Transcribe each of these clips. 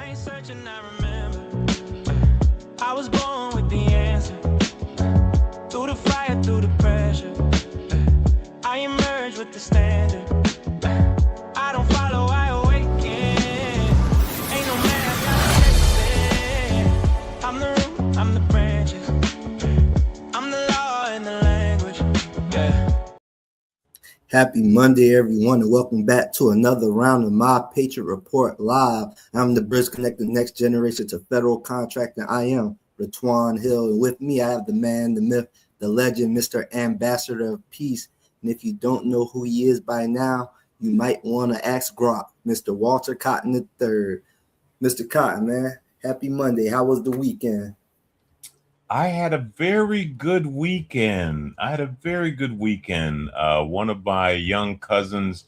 ain't searching, I remember. I was born with the answer. Through the fire, through the pressure, I emerge with the standard. I don't follow, I awaken. Ain't no man like I'm the root, I'm the branches. I'm the law and the language. Yeah. Happy Monday, everyone, and welcome back to another round of My Patriot Report Live. I'm the bridge connecting next generation to federal contracting. I am Ratwan Hill, and with me I have the man, the myth, the legend, Mr. Ambassador of Peace. And if you don't know who he is by now, you might want to ask Grok, Mr. Walter Cotton III. Mr. Cotton, man, happy Monday. How was the weekend? I had a very good weekend. One of my young cousins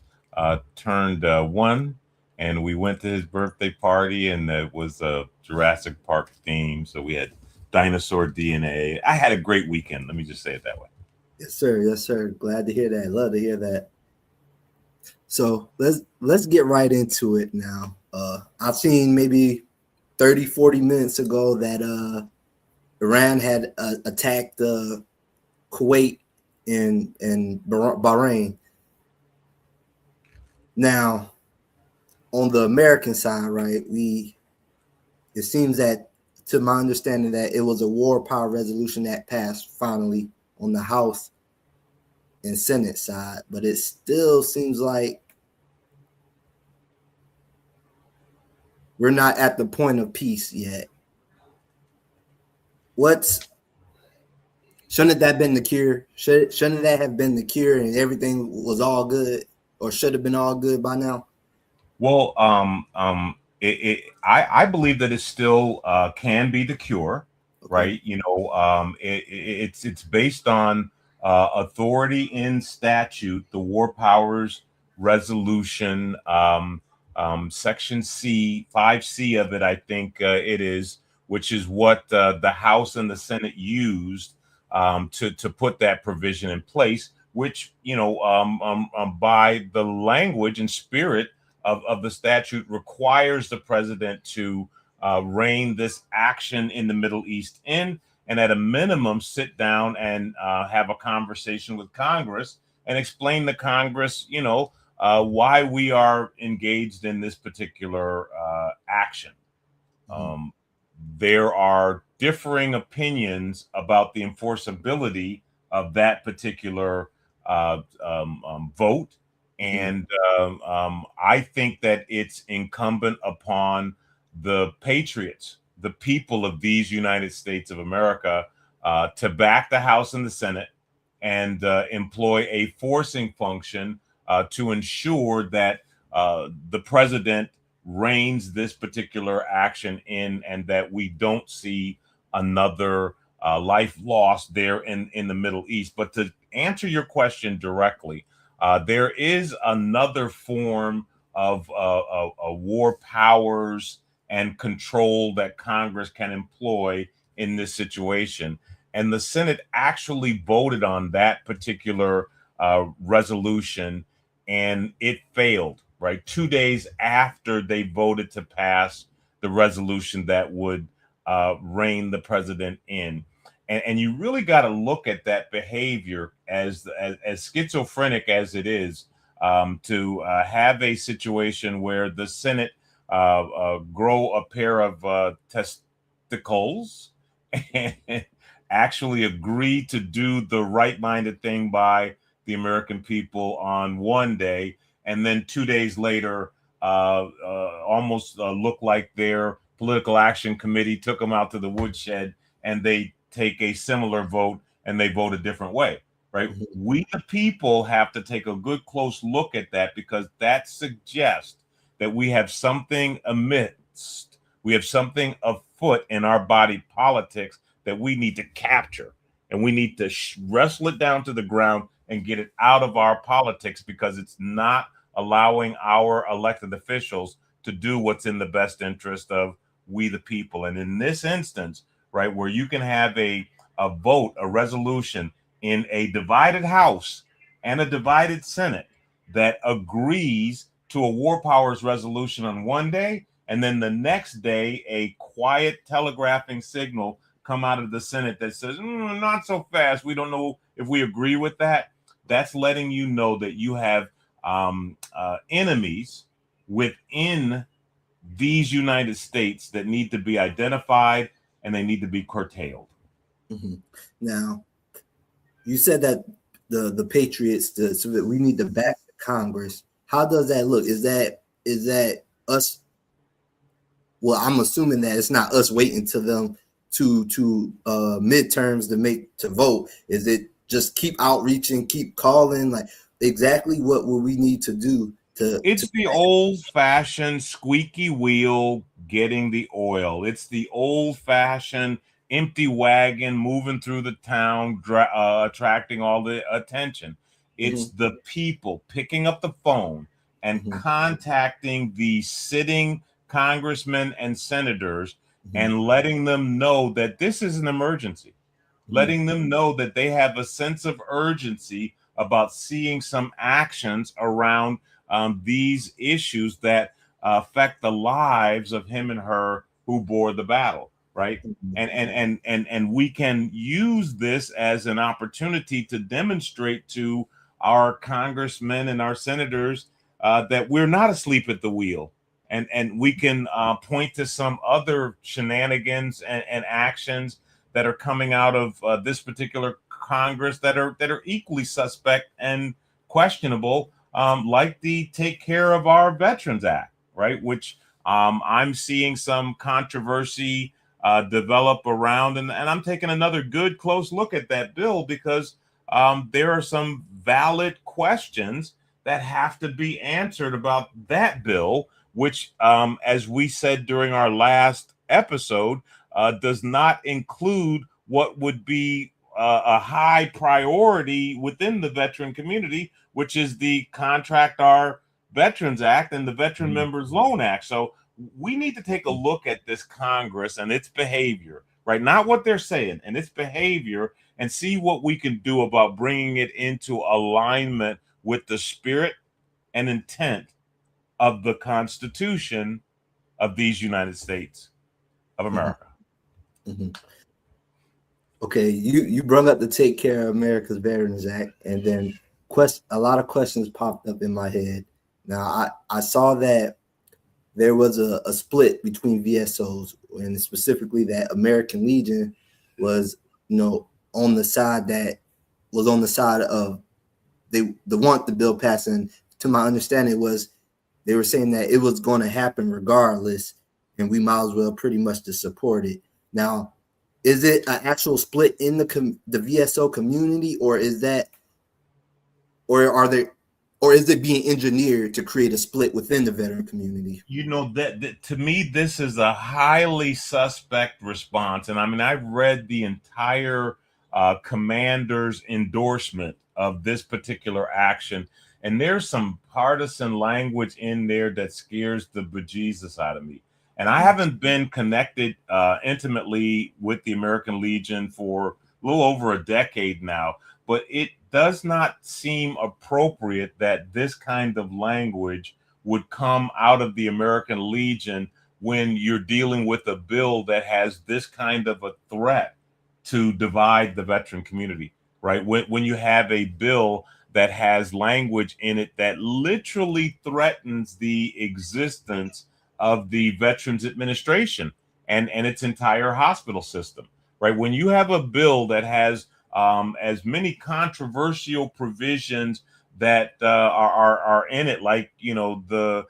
turned one, and we went to his birthday party, and it was a Jurassic Park theme. So we had dinosaur DNA. I had a great weekend. Let me just say it that way. Yes, sir. Yes, sir. Glad to hear that. Love to hear that. So let's get right into it now. I've seen maybe 30, 40 minutes ago that Iran had attacked Kuwait and Bahrain. Now, on the American side, right, it seems that, to my understanding, that it was a war power resolution that passed finally on the House and Senate side, but it still seems like we're not at the point of peace yet. Shouldn't that have been the cure? Shouldn't that have been the cure and everything was all good, or should have been all good by now? Well, I believe that it still can be the cure, okay. Right? You know, it's based on authority in statute, the War Powers Resolution, Section C, 5C of it, I think it is, which is what the House and the Senate used to put that provision in place, which, you know, by the language and spirit of the statute requires the president to rein this action in the Middle East in, and at a minimum sit down and have a conversation with Congress and explain to Congress, you know, why we are engaged in this particular action. There are differing opinions about the enforceability of that particular vote. And I think that it's incumbent upon the patriots, the people of these United States of America, to back the House and the Senate and employ a forcing function to ensure that the president reins this particular action in, and that we don't see another life lost there in the Middle East. But to answer your question directly, there is another form of war powers and control that Congress can employ in this situation. And the Senate actually voted on that particular resolution, and it failed, right? 2 days after they voted to pass the resolution that would rein the president in. And you really got to look at that behavior as schizophrenic as it is, to have a situation where the Senate grow a pair of testicles and actually agree to do the right-minded thing by the American people on one day, and then 2 days later almost look like their political action committee took them out to the woodshed and they take a similar vote and they vote a different way, right? We, the people, have to take a good close look at that, because that suggests that we have something amidst, we have something afoot in our body politics that we need to capture, and we need to wrestle it down to the ground and get it out of our politics, because it's not allowing our elected officials to do what's in the best interest of we the people. And in this instance, right, where you can have a vote, a resolution in a divided House and a divided Senate that agrees to a war powers resolution on one day and then the next day a quiet telegraphing signal come out of the Senate that says, not so fast. We don't know if we agree with that. That's letting you know that you have enemies within these United States that need to be identified and they need to be curtailed. Mm-hmm. Now, you said that the Patriots, so that we need to back the Congress. How does that look? Is that us? Well, I'm assuming that it's not us waiting to them to midterms to vote. Is it just keep outreaching, keep calling? Like, exactly what will we need to do to? It's the old-fashioned squeaky wheel getting the oil. It's the old-fashioned empty wagon moving through the town, attracting all the attention. It's the people picking up the phone and contacting the sitting congressmen and senators and letting them know that this is an emergency, letting them know that they have a sense of urgency about seeing some actions around these issues that affect the lives of him and her who bore the battle, right? And we can use this as an opportunity to demonstrate to our congressmen and our senators that we're not asleep at the wheel. And we can point to some other shenanigans and actions that are coming out of this particular Congress that are equally suspect and questionable, like the Take Care of Our Veterans Act, right? Which I'm seeing some controversy develop around, and I'm taking another good close look at that bill because there are some valid questions that have to be answered about that bill, which, as we said during our last episode, does not include what would be a high priority within the veteran community, which is the Contract Our Veterans Act and the Veteran Members Loan Act. So we need to take a look at this Congress and its behavior, right? Not what they're saying, and its behavior, and see what we can do about bringing it into alignment with the spirit and intent of the Constitution of these United States of America. Okay, you brought up the Take Care of America's Veterans Act, and then a lot of questions popped up in my head. Now, I saw that there was a split between VSOs, and specifically that American Legion was, on the side of they want the bill passed, and to my understanding was they were saying that it was going to happen regardless, and we might as well pretty much just support it. Now, is it an actual split in the VSO community, or is it being engineered to create a split within the veteran community? That to me, this is a highly suspect response, and I mean, I've read the entire commander's endorsement of this particular action, and there's some partisan language in there that scares the bejesus out of me. And I haven't been connected intimately with the American Legion for a little over a decade now, but it does not seem appropriate that this kind of language would come out of the American Legion when you're dealing with a bill that has this kind of a threat to divide the veteran community, right? When you have a bill that has language in it that literally threatens the existence of the Veterans Administration and its entire hospital system, right? When you have a bill that has as many controversial provisions that are in it, like the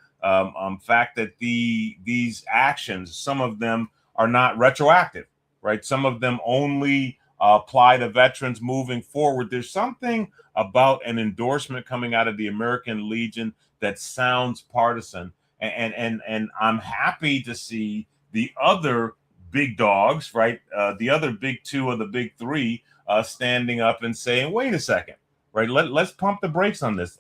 fact that these actions, some of them are not retroactive, right? Some of them only apply to veterans moving forward. There's something about an endorsement coming out of the American Legion that sounds partisan, and I'm happy to see the other big dogs, right? The other big two of the big three standing up and saying, wait a second, right? Let's pump the brakes on this.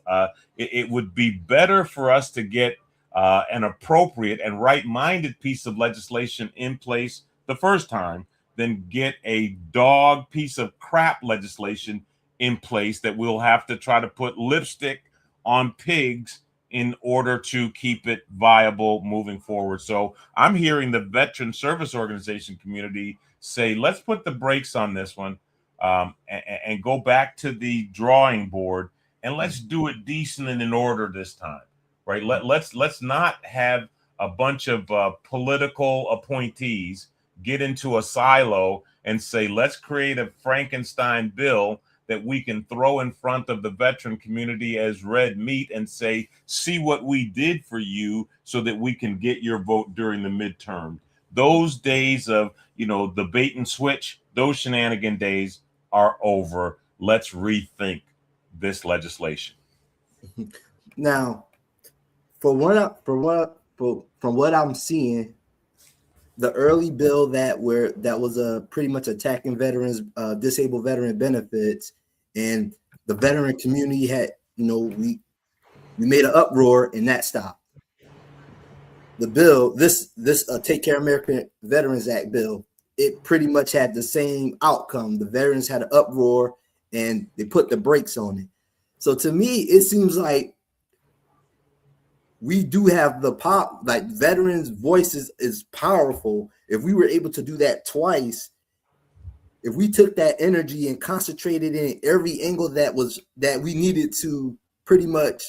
It would be better for us to get an appropriate and right-minded piece of legislation in place the first time than get a dog piece of crap legislation in place that we'll have to try to put lipstick on pigs in order to keep it viable moving forward. So I'm hearing the veteran service organization community say, let's put the brakes on this one, and go back to the drawing board, and let's do it decent and in order this time, right? Let's not have a bunch of political appointees get into a silo and say, let's create a Frankenstein bill that we can throw in front of the veteran community as red meat and say, see what we did for you so that we can get your vote during the midterm. Those days of, the bait and switch, those shenanigan days are over. Let's rethink this legislation. Now, from what I'm seeing, the early bill that was pretty much attacking veterans, disabled veteran benefits, and the veteran community had, we made an uproar and that stopped. The bill, this Take Care American Veterans Act bill, it pretty much had the same outcome. The veterans had an uproar and they put the brakes on it. So to me, it seems like we do have the pop, like veterans' voices is powerful. If we were able to do that twice, if we took that energy and concentrated in every angle that we needed to pretty much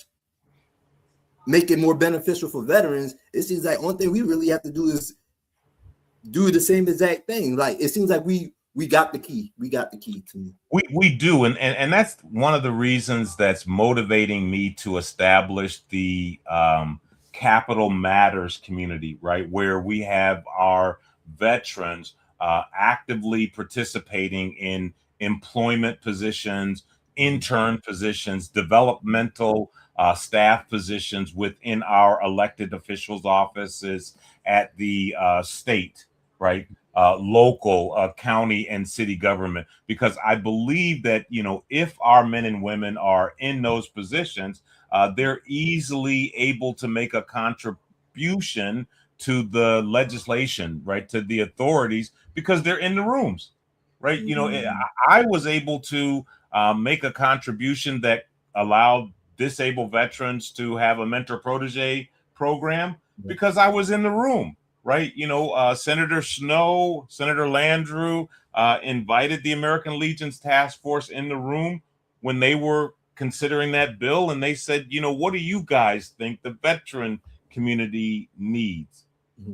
make it more beneficial for veterans, it seems like one thing we really have to do is do the same exact thing. Like, it seems like we got the key. We got the key to me. We do, and that's one of the reasons that's motivating me to establish the Capital Matters community, right, where we have our veterans actively participating in employment positions, intern positions, developmental staff positions within our elected officials' offices at the state, right, local, county, and city government. Because I believe that, if our men and women are in those positions, they're easily able to make a contribution to the legislation, right, to the authorities, because they're in the rooms, right? I was able to make a contribution that allowed disabled veterans to have a mentor protege program because I was in the room, right? Senator Snow, Senator Landrieu invited the American Legion's task force in the room when they were considering that bill, and they said, what do you guys think the veteran community needs?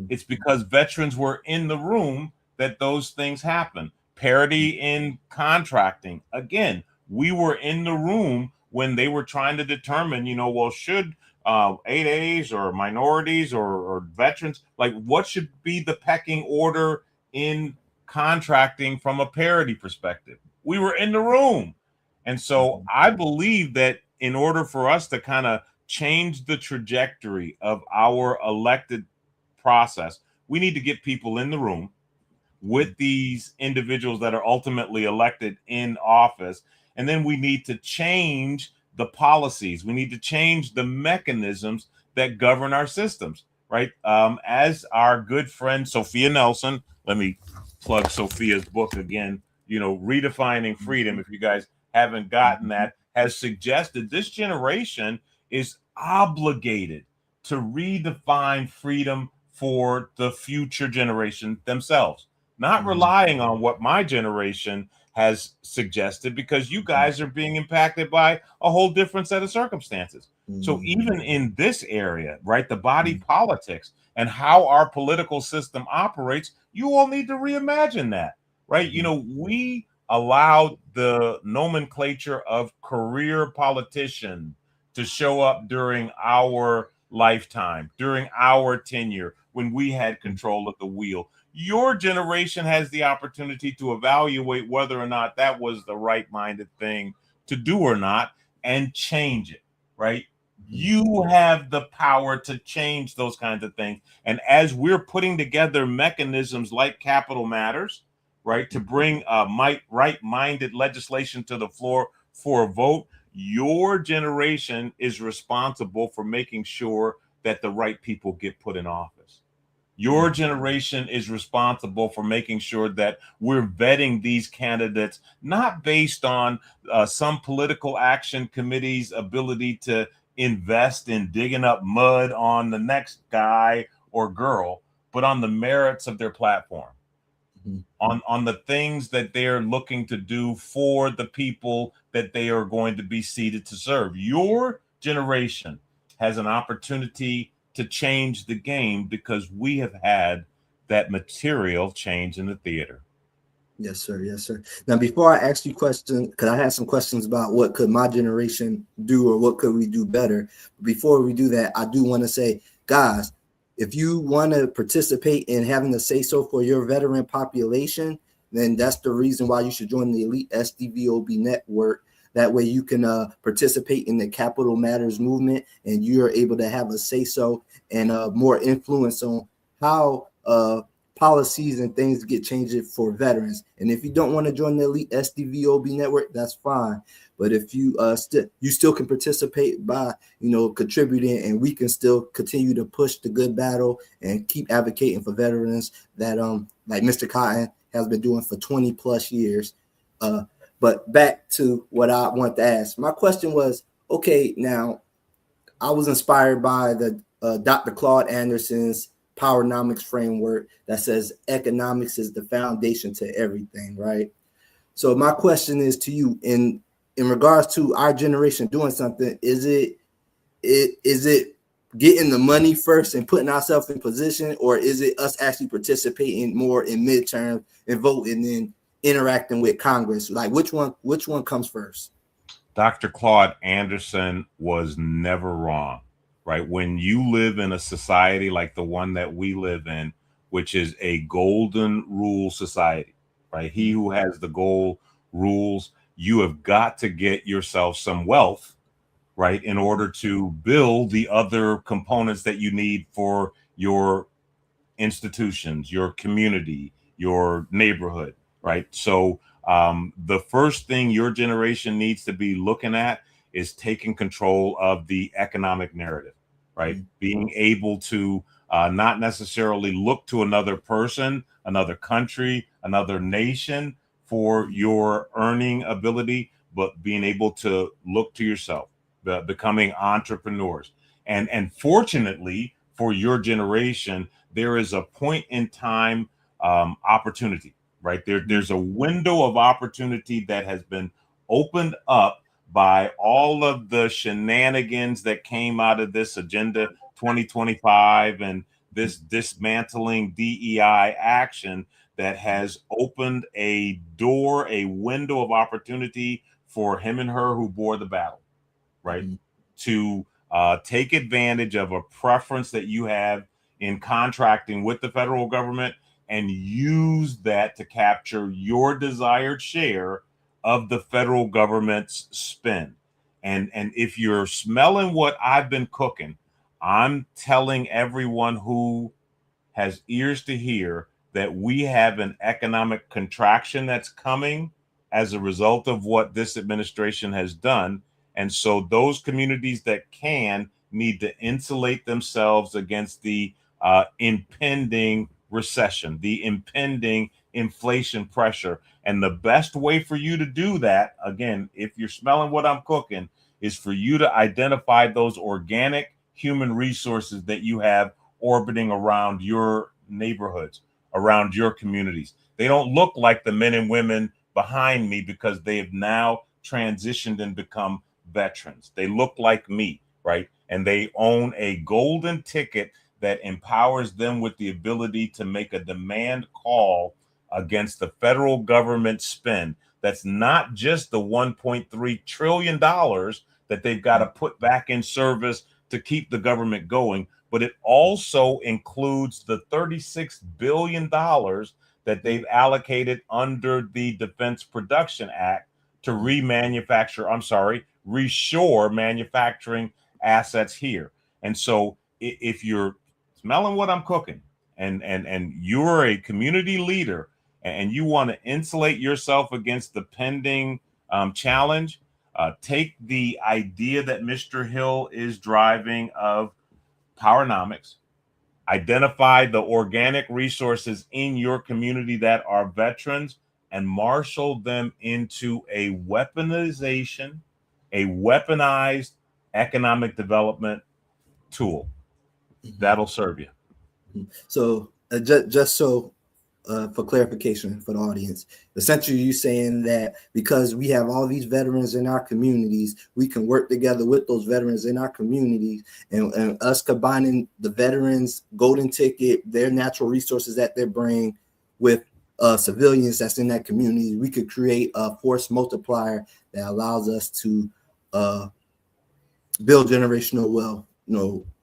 It's because veterans were in the room that those things happen. Parity in contracting. Again, we were in the room when they were trying to determine, should 8As or minorities or veterans, like, what should be the pecking order in contracting from a parity perspective? We were in the room. And so I believe that in order for us to kind of change the trajectory of our elected process, we need to get people in the room with these individuals that are ultimately elected in office. And then we need to change the policies. We need to change the mechanisms that govern our systems, right? As our good friend Sophia Nelson, let me plug Sophia's book again, Redefining Freedom, if you guys haven't gotten that, has suggested this generation is obligated to redefine freedom for the future generation themselves, not relying on what my generation has suggested, because you guys are being impacted by a whole different set of circumstances. So even in this area, right, the body politics and how our political system operates, you all need to reimagine that, right? We allowed the nomenclature of career politician to show up during our lifetime, during our tenure, when we had control of the wheel. Your generation has the opportunity to evaluate whether or not that was the right-minded thing to do or not, and change it, right? You have the power to change those kinds of things. And as we're putting together mechanisms like Capital Matters, right, to bring right-minded legislation to the floor for a vote, your generation is responsible for making sure that the right people get put in office. Your generation is responsible for making sure that we're vetting these candidates, not based on some political action committee's ability to invest in digging up mud on the next guy or girl, but on the merits of their platform, on the things that they're looking to do for the people that they are going to be seated to serve. Your generation has an opportunity to change the game because we have had that material change in the theater. Yes, sir. Yes, sir. Now, before I ask you questions, because I had some questions about what could my generation do or what could we do better. Before we do that, I do want to say, guys, if you want to participate in having a say-so for your veteran population, then that's the reason why you should join the Elite SDVOB network. That way you can participate in the Capital Matters movement, and you're able to have a say-so and more influence on how policies and things get changed for veterans. And if you don't want to join the Elite SDVOB network, that's fine. But if you still can participate by contributing, and we can still continue to push the good battle and keep advocating for veterans that like Mr. Cotton has been doing for 20 plus years. But back to what I want to ask. My question was, okay, now I was inspired by the Dr. Claude Anderson's Powernomics framework that says economics is the foundation to everything, right? So my question is to you, in regards to our generation doing something, is it getting the money first and putting ourselves in position, or is it us actually participating more in midterm and voting and interacting with Congress? Like which one comes first? Dr. Claude Anderson was never wrong. Right? When you live in a society like the one that we live in, which is a golden rule society, right? He who has the gold rules. You have got to get yourself some wealth, right, in order to build the other components that you need for your institutions, your community, your neighborhood, right? So the first thing your generation needs to be looking at is taking control of the economic narrative, right? Being able to not necessarily look to another person, another country, another nation for your earning ability, but being able to look to yourself, becoming entrepreneurs. And fortunately for your generation, there is a point in time opportunity, right? There's a window of opportunity that has been opened up by all of the shenanigans that came out of this Agenda 2025 and this dismantling DEI action that has opened a door, a window of opportunity for him and her who bore the battle, right? To take advantage of a preference that you have in contracting with the federal government and use that to capture your desired share of the federal government's spend. And if you're smelling what I've been cooking, I'm telling everyone who has ears to hear that we have an economic contraction that's coming as a result of what this administration has done. And so those communities that can need to insulate themselves against the impending recession, the impending inflation pressure. And the best way for you to do that, again, if you're smelling what I'm cooking, is for you to identify those organic human resources that you have orbiting around your neighborhoods, around your communities. They don't look like the men and women behind me because they have now transitioned and become veterans. They look like me, right? And they own a golden ticket that empowers them with the ability to make a demand call against the federal government spend. That's not just the $1.3 trillion that they've got to put back in service to keep the government going, but it also includes the $36 billion that they've allocated under the Defense Production Act to reshore manufacturing assets here. And so if you're smelling what I'm cooking and you're a community leader and you want to insulate yourself against the pending challenge, take the idea that Mr. Hill is driving of Powernomics, identify the organic resources in your community that are veterans, and marshal them into a weaponized economic development tool. That'll serve you. So just so for clarification for the audience, essentially you saying that because we have all these veterans in our communities, we can work together with those veterans in our communities, and us combining the veterans golden ticket, their natural resources that they bring with civilians that's in that community, we could create a force multiplier that allows us to build generational wealth,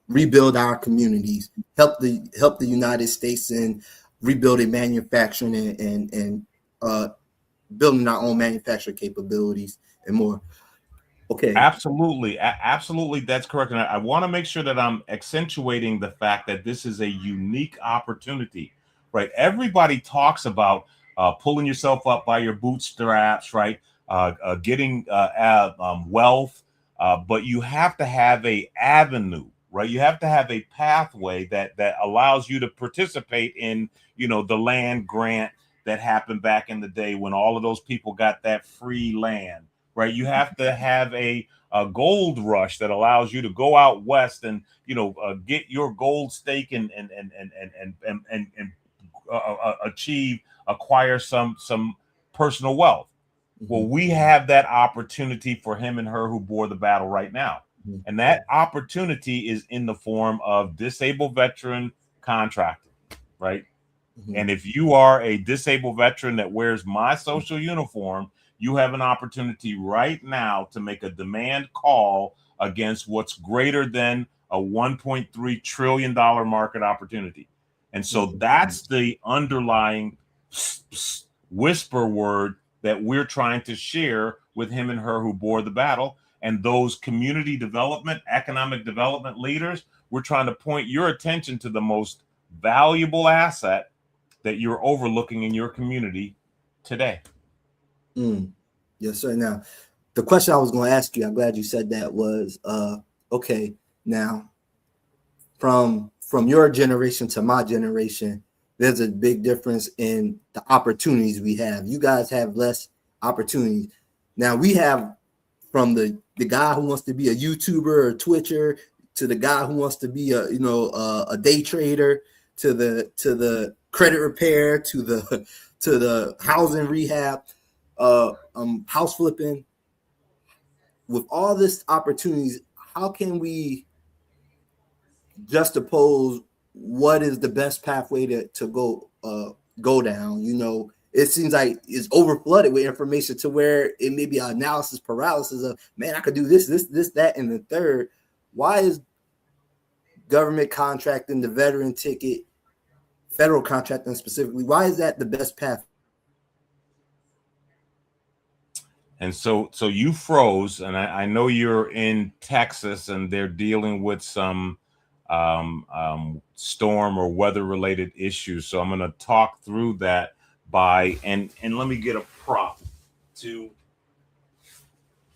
rebuild our communities, help the United States in rebuilding manufacturing and building our own manufacturing capabilities and more. Okay. Absolutely. Absolutely. That's correct. And I want to make sure that I'm accentuating the fact that this is a unique opportunity, right? Everybody talks about pulling yourself up by your bootstraps, right? Getting wealth, but you have to have a avenue, right? You have to have a pathway that allows you to participate in, the land grant that happened back in the day when all of those people got that free land, right? You have to have a gold rush that allows you to go out west and get your gold stake and acquire some personal wealth. Well, we have that opportunity for him and her who bore the battle right now. And that opportunity is in the form of disabled veteran contracting, right? And if you are a disabled veteran that wears my social uniform, you have an opportunity right now to make a demand call against what's greater than a $1.3 trillion market opportunity. And so that's the underlying whisper word that we're trying to share with him and her who bore the battle. And those community development, economic development leaders, we're trying to point your attention to the most valuable asset that you're overlooking in your community today. Yes, sir. Now, the question I was going to ask you, I'm glad you said that, was, okay, now, from your generation to my generation, there's a big difference in the opportunities we have. You guys have less opportunities. Now, we have from the guy who wants to be a YouTuber or Twitcher to the guy who wants to be a day trader to the credit repair to the housing rehab, house flipping. With all this opportunities, how can we juxtapose what is the best pathway to go down? It seems like it's over flooded with information to where it may be an analysis paralysis of, man, I could do this, that, and the third. Why is government contracting, the veteran ticket, federal contracting specifically, why is that the best path? And so you froze, and I know you're in Texas and they're dealing with some storm or weather related issues. So I'm going to talk through that and let me get a prop to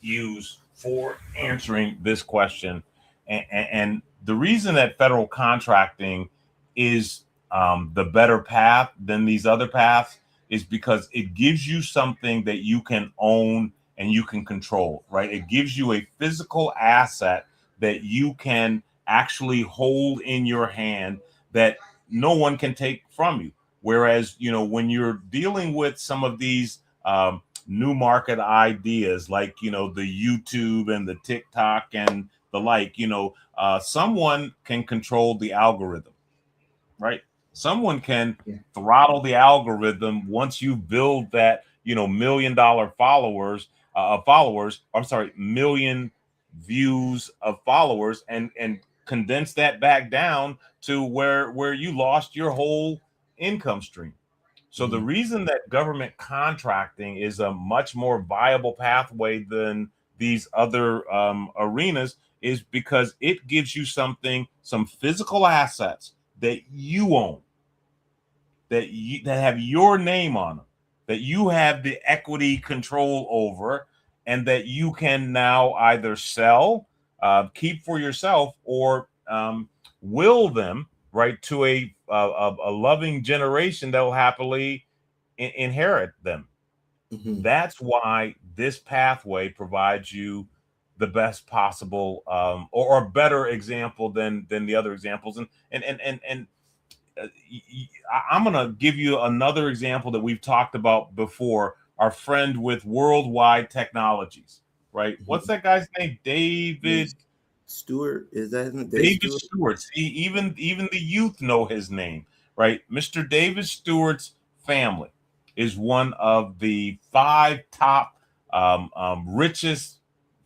use for answering this question. And the reason that federal contracting is the better path than these other paths is because it gives you something that you can own and you can control, right? It gives you a physical asset that you can actually hold in your hand that no one can take from you. Whereas, when you're dealing with some of these new market ideas like, the YouTube and the TikTok and the like, someone can control the algorithm, right? Someone can throttle the algorithm once you build that, $1 million million views of followers and condense that back down to where you lost your whole income stream. So the reason that government contracting is a much more viable pathway than these other arenas is because it gives you some physical assets that you own, that have your name on them, that you have the equity control over, and that you can now either sell, keep for yourself, or will them right to a loving generation that will happily inherit them. That's why this pathway provides you the best possible or better example than the other examples. And I'm going to give you another example that we've talked about before. Our friend with Worldwide Technologies, right? What's that guy's name? David Stewart, is that him? David Stewart. See, even the youth know his name, right? Mr. David Stewart's family is one of the 5 top richest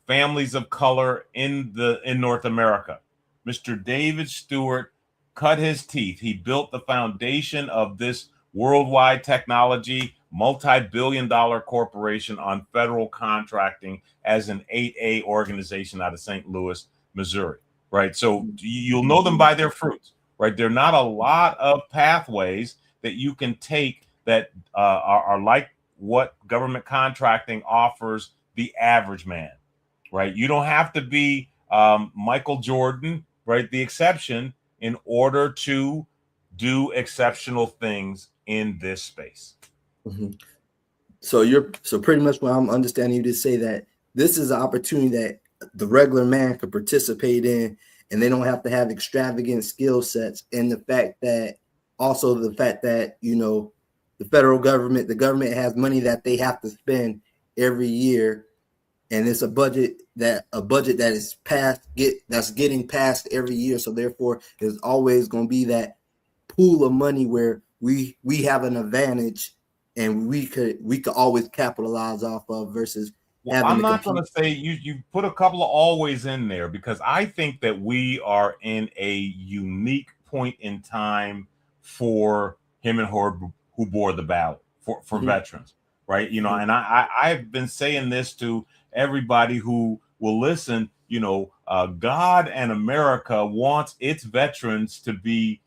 families of color in North America. Mr. David Stewart cut his teeth. He built the foundation of this Worldwide Technology, multi-billion-dollar corporation on federal contracting as an 8A organization out of St. Louis, Missouri. Right. So you'll know them by their fruits, right? There are not a lot of pathways that you can take that are like what government contracting offers the average man, right? You don't have to be Michael Jordan, right? The exception in order to do exceptional things in this space. Mm-hmm. So pretty much what I'm understanding you to say that this is an opportunity that the regular man could participate in, and they don't have to have extravagant skill sets. And the fact that you know, the federal government, the government has money that they have to spend every year, and it's a budget that is that's getting passed every year. So therefore, there's always going to be that pool of money where we have an advantage, and we could always capitalize off of versus. Well, I'm not going to say you put a couple of always in there, because I think that we are in a unique point in time for him and her who bore the battle for mm-hmm. veterans, right? You know, mm-hmm. and I've been saying this to everybody who will listen. You know, God and America wants its veterans to be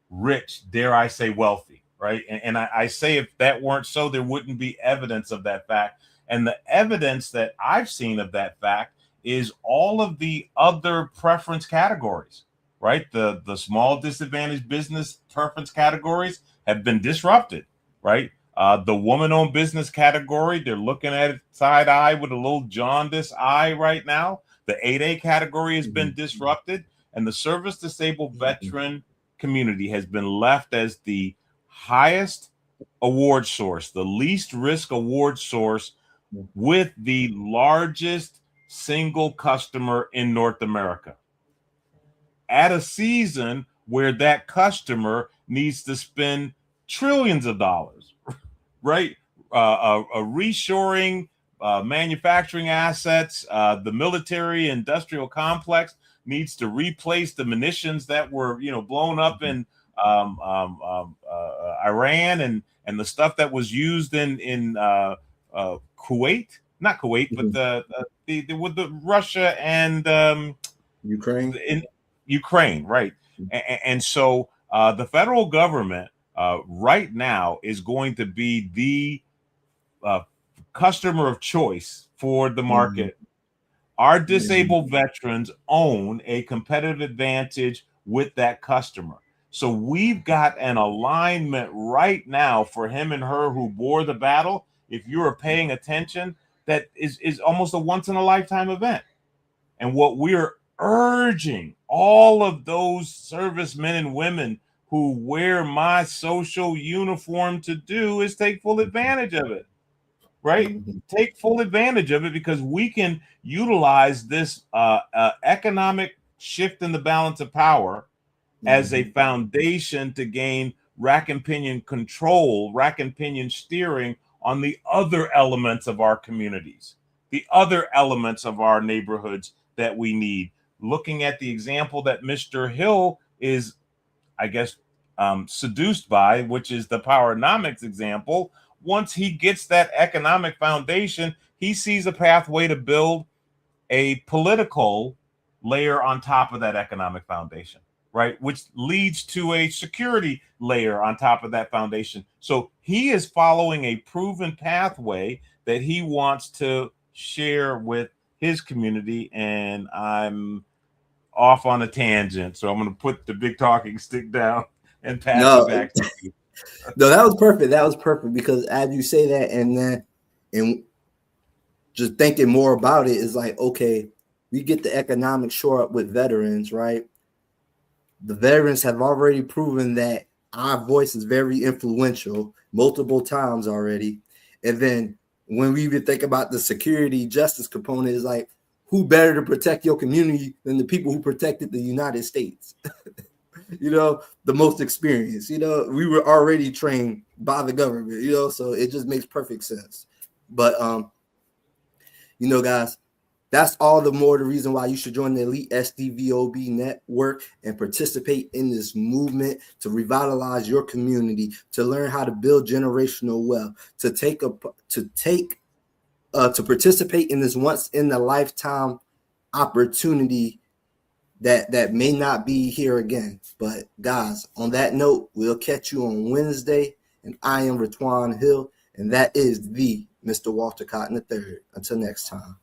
rich, dare I say wealthy, right? And I say if that weren't so, there wouldn't be evidence of that fact. And the evidence that I've seen of that fact is all of the other preference categories, right? The small disadvantaged business preference categories have been disrupted, right? The woman-owned business category, they're looking at it side eye with a little jaundice eye right now. The 8A category has been disrupted, and the service disabled veteran community has been left as the highest award source, the least risk award source, with the largest single customer in North America at a season where that customer needs to spend trillions of dollars, right? Reshoring manufacturing assets, the military industrial complex needs to replace the munitions that were, you know, blown up in Iran and the stuff that was used in Kuwait, not Kuwait, but with the Russia and Ukraine. In Ukraine, right? And so the federal government right now is going to be the customer of choice for the market. Our disabled veterans own a competitive advantage with that customer. So we've got an alignment right now for him and her who bore the battle. If you are paying attention, that is almost a once in a lifetime event. And what we're urging all of those servicemen and women who wear my social uniform to do is take full advantage of it, right? Take full advantage of it, because we can utilize this economic shift in the balance of power as a foundation to gain rack and pinion control, rack and pinion steering on the other elements of our communities, the other elements of our neighborhoods that we need. Looking at the example that Mr. Hill is, I guess, seduced by, which is the Powernomics example. Once he gets that economic foundation, he sees a pathway to build a political layer on top of that economic foundation, right? Which leads to a security layer on top of that foundation. So he is following a proven pathway that he wants to share with his community. And I'm off on a tangent, so I'm going to put the big talking stick down and pass it back to you. No, that was perfect. That was perfect, because as you say that, and just thinking more about it is like, okay, we get the economic shore up with veterans, right? The veterans have already proven that our voice is very influential multiple times already. And then when we even think about the security justice component, is like, who better to protect your community than the people who protected the United States? The most experienced. We were already trained by the government, so it just makes perfect sense. But guys, that's all the more the reason why you should join the Elite SDVOB network and participate in this movement to revitalize your community, to learn how to build generational wealth, to participate in this once in a lifetime opportunity that may not be here again. But guys, on that note, we'll catch you on Wednesday. And I am Ratwan Hill, and that is the Mr. Walter Cotton III. Until next time.